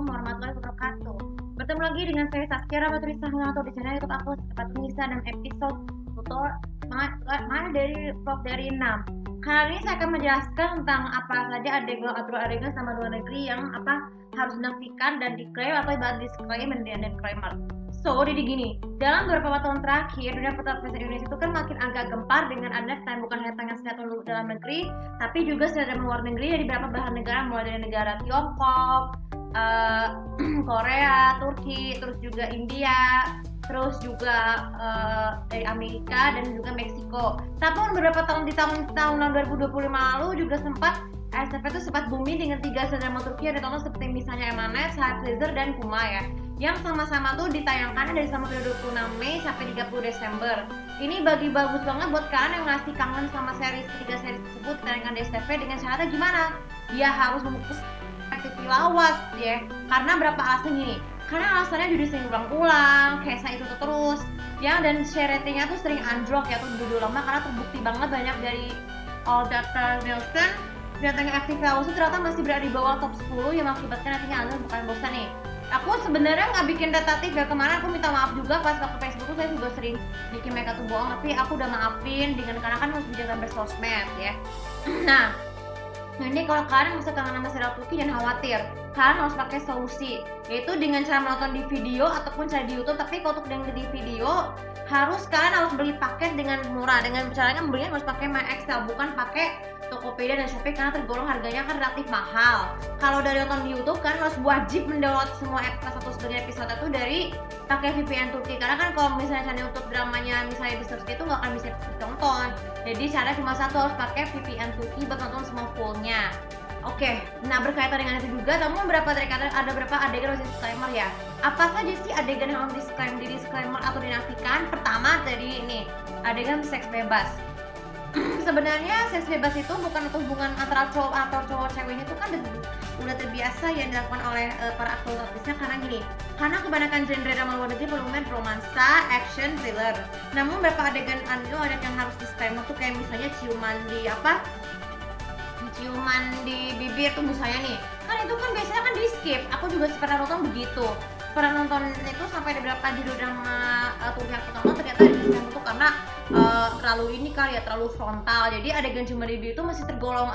warahmatullahi wabarakatuh. Bertemu lagi dengan saya Saskia Rabaturi Sahla atau di channel YouTube aku Tempat Nisa dan episode tutor mana dari vlog dari 6. Kali ini saya akan menjelaskan tentang apa saja aturan adegan sama luar negeri yang harus dinafikan dan disclaimer atau ibarat disclaimer dan disclaimer. So, jadi gini, dalam beberapa tahun terakhir, dunia pertanian Indonesia itu kan makin agak gempar dengan adanya bukan hanya tangan sinetron dalam negeri, tapi juga sinetron luar negeri dari beberapa belahan negara, mulai dari negara Tiongkok, Korea, Turki, terus juga India, terus juga dari Amerika dan juga Meksiko. Tapi beberapa tahun di tahun 2025 lalu juga sempat ASF itu sempat booming dengan 3 drama Turki yang ditonton seperti misalnya Emanet, Saat Laser, dan Kuma ya, yang sama-sama tuh ditayangkan dari sama 26 Mei sampai 30 Desember. Ini bagi bagus banget buat kalian yang ngasih kangen sama ketiga series tersebut ditayangkan di STV dengan syaratnya gimana? Dia harus memupus aktivitas lawas ya. Karena berapa alasan gini? Karena alasannya jadi sering ulang-ulang, Kesa itu terus ya, dan share ratingnya tuh sering anjlok ya tuh dulu lama karena terbukti banget banyak dari All Data Nielsen datanya aktif lawas itu ternyata masih berada di bawah top 10 yang mengakibatkan nantinya Anda bukan bosan nih. Aku sebenarnya nggak bikin datatif ya, kemarin aku minta maaf juga pas waktu Facebook tuh saya juga sering bikin mereka tuh bohong, tapi aku udah maafin dengan karena kan harus menjaga bersosmed ya. Nah ini kalau kalian bisa kangen sama serial Turki jangan khawatir, kalian harus pakai solusi, yaitu dengan cara menonton di video ataupun cara di YouTube. Tapi kalau untuk yang di video kalian harus beli paket dengan murah, dengan caranya belinya harus pakai MyXL bukan pakai Tokopedia dan Shopee karena tergolong harganya kan relatif mahal. Kalau dari nonton di YouTube kan harus wajib mendownload semua episode itu dari pakai VPN Turki, karena kan kalau misalnya channel YouTube dramanya misalnya di search itu nggak akan bisa ditonton. Jadi cara cuma satu, harus pakai VPN Turki buat nonton semua fullnya. Oke, nah berkaitan dengan itu juga, namun ada berapa adegan harus disclaimer ya. Apa saja sih adegan yang harus disclaimer atau dinafikan? Pertama dari ini, adegan seks bebas. Sebenarnya seks bebas itu bukan hubungan antara cowok atau cowok ceweknya, itu kan udah terbiasa yang dilakukan oleh para aktor artisnya, karena gini, karena kebanyakan genre drama luar negeri bermain romansa, action, thriller. Namun beberapa adegan itu ada yang harus disclaimer tuh, kayak misalnya ciuman di bibir tuh misalnya nih, kan itu kan biasanya kan di skip. Aku juga pernah nonton begitu, itu sampai ada beberapa judul drama Turki yang aku tonton ternyata di skip itu karena terlalu ini kali ya, terlalu frontal. Jadi adegan ciuman di bibir itu masih tergolong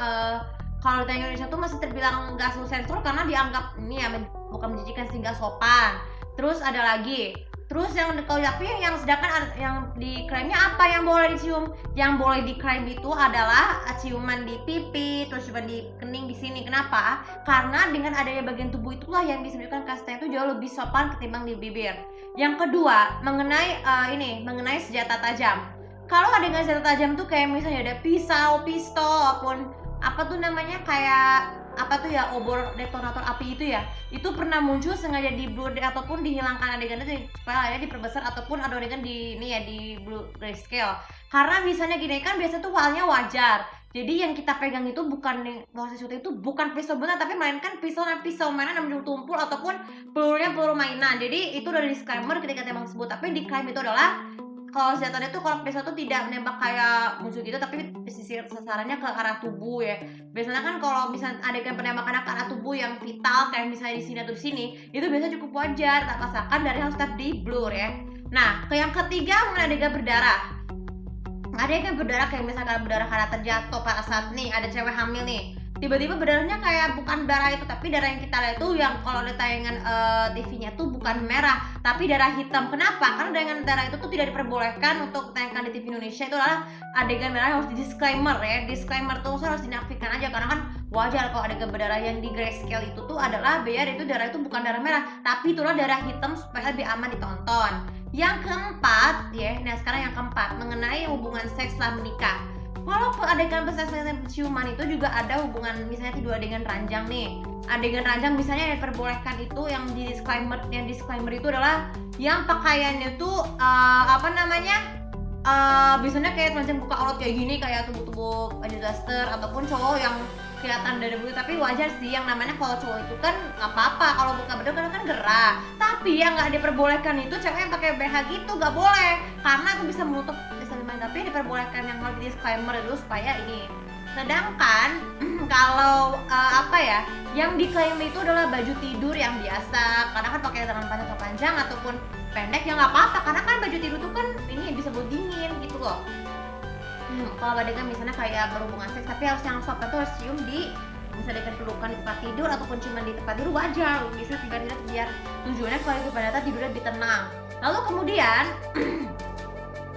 kalau di Indonesia tuh masih terbilang nggak sensor karena dianggap ini ya bukan menjijikan sehingga sopan. Terus ada lagi, yang sedangkan yang diklaimnya apa yang boleh dicium? Yang boleh diklaim itu adalah ciuman di pipi, terus ciuman di kening di sini. Kenapa? Karena dengan adanya bagian tubuh itulah yang bisa menunjukkan kastanya itu jauh lebih sopan ketimbang di bibir. Yang kedua, mengenai senjata tajam. Kalau adegan senjata tajam tuh kayak misalnya ada pisau, pistol, ataupun apa tuh namanya kayak obor detonator api itu ya, itu pernah muncul sengaja di blur ataupun dihilangkan adegan itu supaya diperbesar ataupun ada adegan di blue grayscale. Karena misalnya gini kan biasa tuh soalnya wajar, jadi yang kita pegang itu bukan proses syuting itu bukan pisau benar, tapi melainkan pisau mainan yang menjadi tumpul ataupun peluru mainan. Jadi itu udah disclaimer ketika tembak tersebut. Tapi di klaim itu adalah kalau senjatanya tuh, kalau pisau tuh tidak menembak kayak musuh gitu, tapi sisir sasarannya ke arah tubuh ya. Biasanya kan kalau misalnya adegan penembakan ke arah tubuh yang vital kayak misalnya di sini atau di sini, itu biasanya cukup wajar, tak pasakan dari harus tetap di blur ya. Nah, yang ketiga mengenai adegan berdarah. Adegan berdarah kayak misalkan berdarah karena terjatuh pada saat nih ada cewek hamil nih, tiba-tiba berdarahnya kayak bukan darah itu, tapi darah yang kita lihat itu yang kalau ada tayangan TV-nya tuh bukan merah tapi darah hitam. Kenapa? Karena dengan darah itu tuh tidak diperbolehkan untuk tayangkan di TV Indonesia. Itu adalah adegan merah, harus di disclaimer ya. Disclaimer tuh harus dinafikan aja, karena kan wajar kalau adegan berdarah yang di grayscale itu tuh adalah biar itu darah itu bukan darah merah tapi itulah darah hitam supaya lebih aman ditonton. Yang keempat ya, nah sekarang yang keempat mengenai hubungan seks setelah menikah. Kalau adegan ciuman itu juga ada hubungan, misalnya dua adegan ranjang nih. Adegan ranjang misalnya yang diperbolehkan itu yang disclaimer itu adalah yang pakaiannya tuh biasanya kayak macam buka aurat kayak gini, kayak tubuh Duster ataupun cowok yang kelihatan dari bulu. Tapi wajar sih, yang namanya kalau cowok itu kan nggak apa-apa kalau buka beduk kan gerah. Tapi yang nggak diperbolehkan itu cewek yang pakai BH gitu, nggak boleh, karena itu bisa menutup. Tapi diperbolehkan yang harus disclaimer dulu supaya ini Sedangkan kalau apa ya, yang diklaim itu adalah baju tidur yang biasa, karena kan pakai tangan panjang atau panjang ataupun pendek ya nggak apa-apa, karena kan baju tidur itu kan ini bisa buat dingin gitu loh. Kalau adegan misalnya kayak berhubungan seks tapi harus yang soft itu harus cium di misalnya dengan pelukan di tempat tidur ataupun cuma di tempat tidur wajar, bisa tiba-tiba biar tujuannya kalau itu pada tidur lebih tenang. Lalu kemudian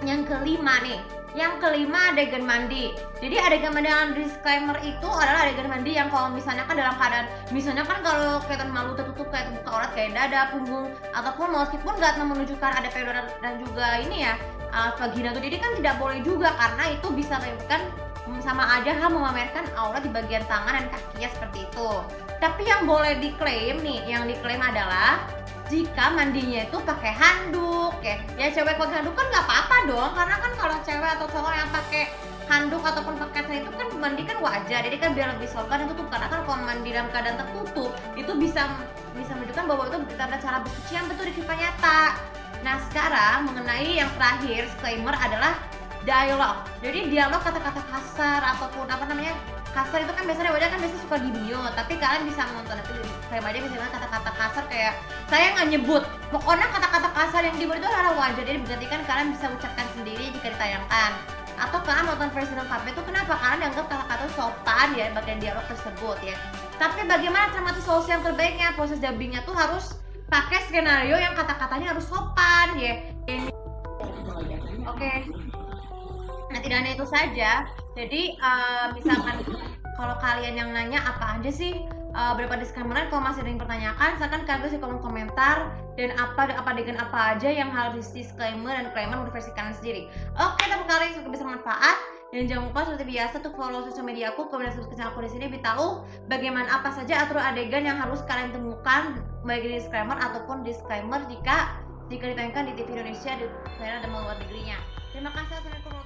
yang kelima nih, yang kelima adegan mandi. Jadi adegan mandi yang disclaimer itu adalah adegan mandi yang kalau misalnya kan dalam keadaan, misalnya kan kalau kelihatan malu tertutup kayak buka aurat kayak dada, punggung, ataupun meskipun nggak menunjukkan ada payudara dan juga ini ya vagina tuh, jadi kan tidak boleh juga karena itu bisa menyebabkan sama aja memamerkan aurat di bagian tangan dan kakinya seperti itu. Tapi yang boleh diklaim nih, yang diklaim adalah jika mandinya itu pakai handuk ya cewek pakai handuk kan nggak apa-apa dong, karena kan kalau cewek atau cowok yang pakai handuk ataupun pakai set itu kan mandi kan wajar, jadi kan biar lebih sopan itu tuh, karena kan kalau mandi dalam keadaan tertutup itu bisa menunjukkan bahwa itu ada cara bersuci yang betul di kehidupan nyata. Nah sekarang mengenai yang terakhir disclaimer adalah dialog. Jadi dialog kata-kata kasar ataupun apa namanya kasar itu kan biasanya wajar kan biasanya suka di mute, tapi kalian bisa menonton itu kayak aja misalnya kata-kata kasar kayak saya nggak nyebut, pokoknya kata-kata kasar yang di mute itu adalah wajar, jadi berarti kan kalian bisa ucapkan sendiri jika ditayangkan. Atau kalian nonton versi lengkapnya itu kenapa kalian dianggap kata-kata sopan ya bagian dialog tersebut ya. Tapi bagaimana cermati solusi yang terbaiknya, proses dubbingnya tuh harus pakai skenario yang kata-katanya harus sopan ya. Oke. Nah tidak hanya itu saja, jadi misalkan kalau kalian yang nanya apa aja sih beberapa disclaimer, kalau masih ada yang pertanyakan silahkan kalian tulis di kolom komentar, dan apa adegan apa aja yang harus disclaimer dan claimer menurut versi kalian sendiri. Oke teman kalian, semoga bisa bermanfaat, dan jangan lupa seperti biasa untuk follow sosial media aku, kemudian subscribe channel aku di sini biar tahu bagaimana apa saja aturan adegan yang harus kalian temukan baik di disclaimer ataupun disclaimer jika ditayangkan di TV Indonesia di daerah dan luar negerinya. Terima kasih. Assalamualaikum.